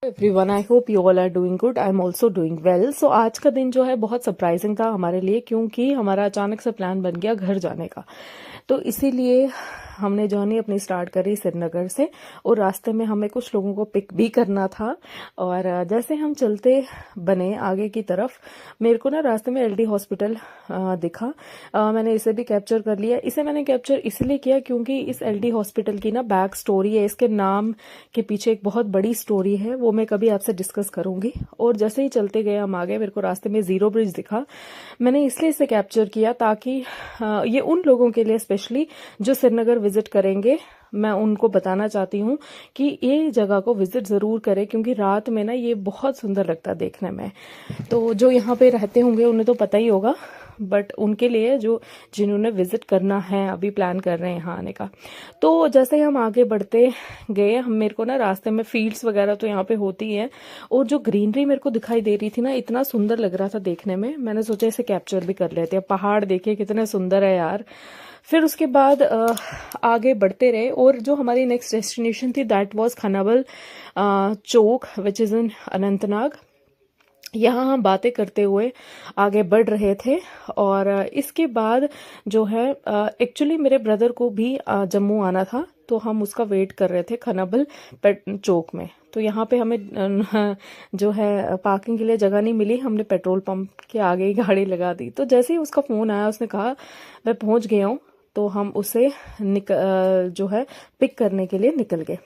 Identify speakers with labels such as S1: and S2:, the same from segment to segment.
S1: Everyone, I hope you all are doing good. I am also doing well. So आज का दिन जो है बहुत सरप्राइजिंग था हमारे लिए, क्योंकि हमारा अचानक से प्लान बन गया घर जाने का। तो इसीलिए हमने जर्नी अपनी स्टार्ट करी श्रीनगर से, और रास्ते में हमें कुछ लोगों को पिक भी करना था। और जैसे हम चलते बने आगे की तरफ, मेरे को ना रास्ते में एलडी हॉस्पिटल दिखा। मैंने इसे भी कैप्चर कर लिया। इसे मैंने कैप्चर इसलिए किया क्योंकि इस एलडी हॉस्पिटल की ना बैक स्टोरी है, इसके नाम के पीछे एक बहुत बड़ी स्टोरी है, वो मैं कभी आपसे डिस्कस करूंगी। और जैसे ही चलते गए हम आगे, मेरे को रास्ते में जीरो ब्रिज दिखा। मैंने इसलिए इसे कैप्चर किया ताकि ये उन लोगों के लिए स्पेशली जो श्रीनगर विजिट करेंगे, मैं उनको बताना चाहती हूँ कि ये जगह को विजिट जरूर करें, क्योंकि रात में ना ये बहुत सुंदर लगता है देखने में। तो जो यहाँ पे रहते होंगे उन्हें तो पता ही होगा, बट उनके लिए जो जिन्होंने विजिट करना है, अभी प्लान कर रहे हैं यहाँ आने का। तो जैसे हम आगे बढ़ते गए, हम मेरे को ना रास्ते में फील्ड्स वगैरह तो यहाँ पे होती है, और जो ग्रीनरी मेरे को दिखाई दे रही थी ना, इतना सुंदर लग रहा था देखने में, मैंने सोचा इसे कैप्चर भी कर लेते हैं। पहाड़ देखिए कितने सुंदर है यार। फिर उसके बाद आगे बढ़ते रहे, और जो हमारी नेक्स्ट डेस्टिनेशन थी that was Khanabal Chowk, which is in Anantnag. यहाँ हम बातें करते हुए आगे बढ़ रहे थे। और इसके बाद जो है, एक्चुअली मेरे ब्रदर को भी जम्मू आना था, तो हम उसका वेट कर रहे थे खानाबल चौक में। तो यहाँ पे हमें जो है पार्किंग के लिए जगह नहीं मिली, हमने पेट्रोल पंप के आगे ही गाड़ी लगा दी। तो जैसे ही उसका फोन आया, उसने कहा मैं पहुंच गया हूँ, तो हम उसे जो है पिक करने के लिए निकल गए।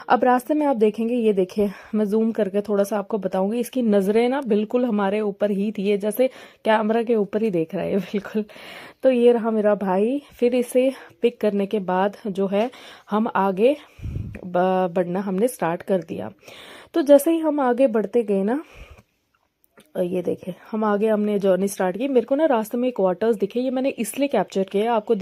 S1: अब रास्ते में आप देखेंगे, ये देखिए मैं जूम करके थोड़ा सा आपको बताऊंगी, इसकी नजरें ना बिल्कुल हमारे ऊपर ही थी, ये जैसे कैमरा के ऊपर ही देख रहा है बिल्कुल। तो ये रहा मेरा भाई। फिर इसे पिक करने के बाद जो है हम आगे बढ़ना हमने स्टार्ट कर दिया। तो जैसे ही हम आगे बढ़ते गए ना, ये देखे हम आगे हमने जर्नी स्टार्ट की। मेरे को ना रास्ते में क्वार्टर्स दिखे, ये मैंने इसलिए कैप्चर किया आपको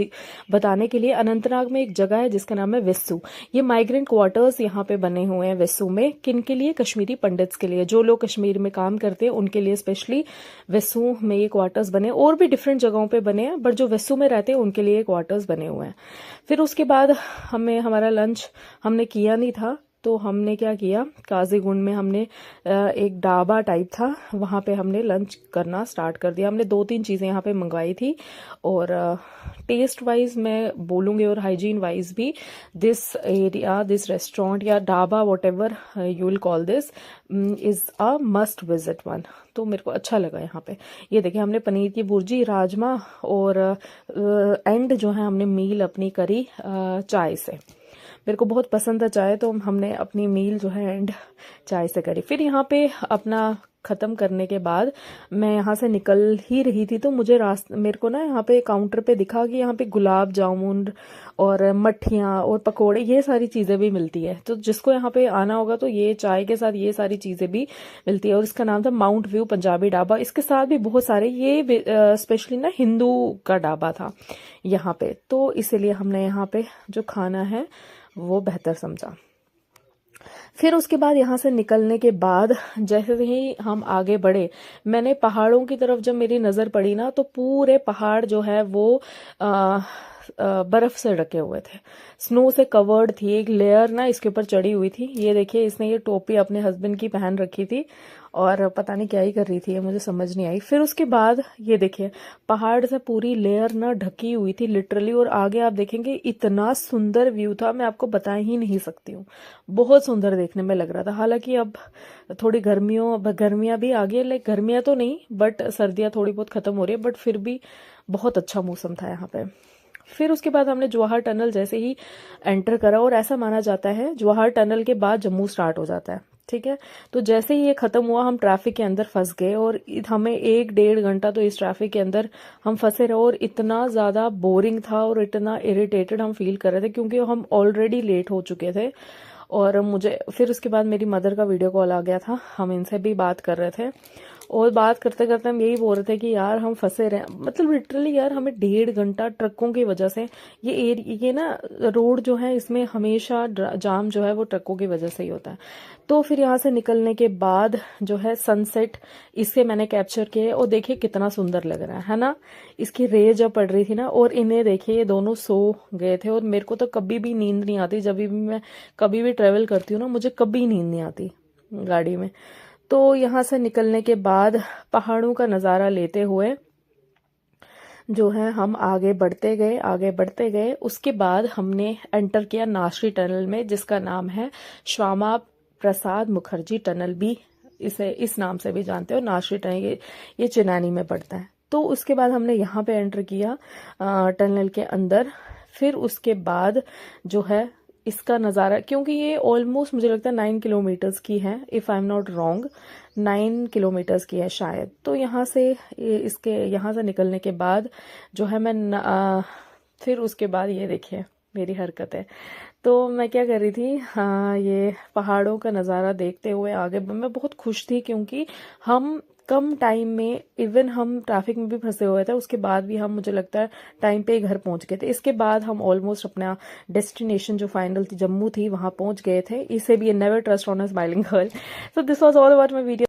S1: बताने के लिए। अनंतनाग में एक जगह है जिसका नाम है वेस्सू। ये माइग्रेंट क्वार्टर्स यहाँ पे बने हुए हैं वेस्सू में। किन के लिए? कश्मीरी पंडित्स के लिए, जो लोग कश्मीर में काम करते हैं उनके लिए स्पेशली वेस्सू में ये क्वार्टर्स बने। और भी डिफरेंट जगहों पर बने हैं, बट जो वेस्सू में रहते हैं उनके लिए क्वार्टर्स बने हुए हैं। फिर उसके बाद हमारा लंच हमने किया नहीं था, तो हमने क्या किया, काजीगुंड में हमने एक ढाबा टाइप था, वहाँ पे हमने लंच करना स्टार्ट कर दिया। हमने 2-3 चीज़ें यहाँ पे मंगवाई थी, और टेस्ट वाइज मैं बोलूँगी और हाइजीन वाइज भी, दिस एरिया, दिस रेस्टोरेंट या dhaba, what ever you will call this, is a must visit one. तो मेरे को अच्छा लगा यहाँ पे। ये देखिए हमने पनीर की भुर्जी, राजमा, और एंड जो है हमने मील अपनी करी चाय से। मेरे को बहुत पसंद है चाय, तो हमने अपनी मील जो है एंड चाय से करी। फिर यहाँ पे अपना ख़त्म करने के बाद मैं यहाँ से निकल ही रही थी, तो मेरे को ना यहाँ पे काउंटर पे दिखा कि यहाँ पे गुलाब जामुन और मठियाँ और पकोड़े, ये सारी चीज़ें भी मिलती है। तो जिसको यहाँ पे आना होगा तो ये चाय के साथ ये सारी चीज़ें भी मिलती है। और इसका नाम था माउंट व्यू पंजाबी ढाबा। इसके साथ भी बहुत सारे, ये स्पेशली ना हिंदू का ढाबा था यहाँ पे, तो इसीलिए हमने यहाँ पे जो खाना है वो बेहतर समझा। फिर उसके बाद यहाँ से निकलने के बाद जैसे ही हम आगे बढ़े, मैंने पहाड़ों की तरफ जब मेरी नज़र पड़ी ना, तो पूरे पहाड़ जो है वो बर्फ से ढके हुए थे, स्नो से कवर्ड थी। एक लेयर ना इसके ऊपर चढ़ी हुई थी। ये देखिए इसने ये टोपी अपने हस्बैंड की पहन रखी थी, और पता नहीं क्या ही कर रही थी, ये मुझे समझ नहीं आई। फिर उसके बाद ये देखिए पहाड़ से पूरी लेयर ना ढकी हुई थी लिटरली, और आगे आप देखेंगे इतना सुंदर व्यू था, मैं आपको बता ही नहीं सकती हूँ। बहुत सुंदर देखने में लग रहा था। हालांकि अब थोड़ी गर्मियाँ भी आ गई, लाइक गर्मियाँ तो नहीं बट सर्दियाँ थोड़ी बहुत खत्म हो रही है, बट फिर भी बहुत अच्छा मौसम था यहाँ पे। फिर उसके बाद हमने जवाहर टनल जैसे ही एंटर करा, और ऐसा माना जाता है जवाहर टनल के बाद जम्मू स्टार्ट हो जाता है, ठीक है। तो जैसे ही ये खत्म हुआ, हम ट्रैफिक के अंदर फंस गए, और हमें 1-1.5 घंटा तो इस ट्रैफिक के अंदर हम फंसे रहे, और इतना ज़्यादा बोरिंग था और इतना इरिटेटेड हम फील कर रहे थे, क्योंकि हम ऑलरेडी लेट हो चुके थे। और मुझे फिर उसके बाद मेरी मदर का वीडियो कॉल आ गया था, हम इनसे भी बात कर रहे थे, और बात करते करते हम यही बोल रहे थे कि यार हम फंसे रहे, मतलब लिटरली यार हमें 1.5 घंटा ट्रकों की वजह से, ये ना रोड जो है इसमें हमेशा जाम जो है वो ट्रकों की वजह से ही होता है। तो फिर यहाँ से निकलने के बाद जो है सनसेट, इसे मैंने कैप्चर किया, और देखिए कितना सुंदर लग रहा है ना। इसकी रे जब पड़ रही थी ना, और इन्हें देखिए ये दोनों सो गए थे, और मेरे को तो कभी भी नींद नहीं आती, जब भी मैं कभी भी ट्रेवल करती हूँ ना, मुझे कभी नींद नहीं आती। गाड़ी में। तो यहाँ से निकलने के बाद पहाड़ों का नज़ारा लेते हुए जो है हम आगे बढ़ते गए। उसके बाद हमने एंटर किया नाशरी टनल में, जिसका नाम है श्यामा प्रसाद मुखर्जी टनल भी इसे इस नाम से भी जानते हो। नाशरी टनल ये चेन्नई में पड़ता है। तो उसके बाद हमने यहाँ पे एंटर किया टनल के अंदर। फिर उसके बाद जो है इसका नज़ारा, क्योंकि ये ऑलमोस्ट मुझे लगता है 9 किलोमीटर्स की है, if I am not wrong 9 kilometres की है शायद। तो यहाँ से यहाँ से निकलने के बाद जो है फिर उसके बाद ये देखिए मेरी हरकत है। तो मैं क्या कर रही थी, हाँ, ये पहाड़ों का नज़ारा देखते हुए आगे मैं बहुत खुश थी, क्योंकि हम कम टाइम में, इवन हम ट्रैफिक में भी फंसे हुए थे, उसके बाद भी हम, मुझे लगता है, टाइम पे घर पहुंच गए थे। इसके बाद हम ऑलमोस्ट अपना डेस्टिनेशन जो फाइनल थी जम्मू थी, वहां पहुंच गए थे। इसे भी never trust on a smiling girl. So this was all about my video.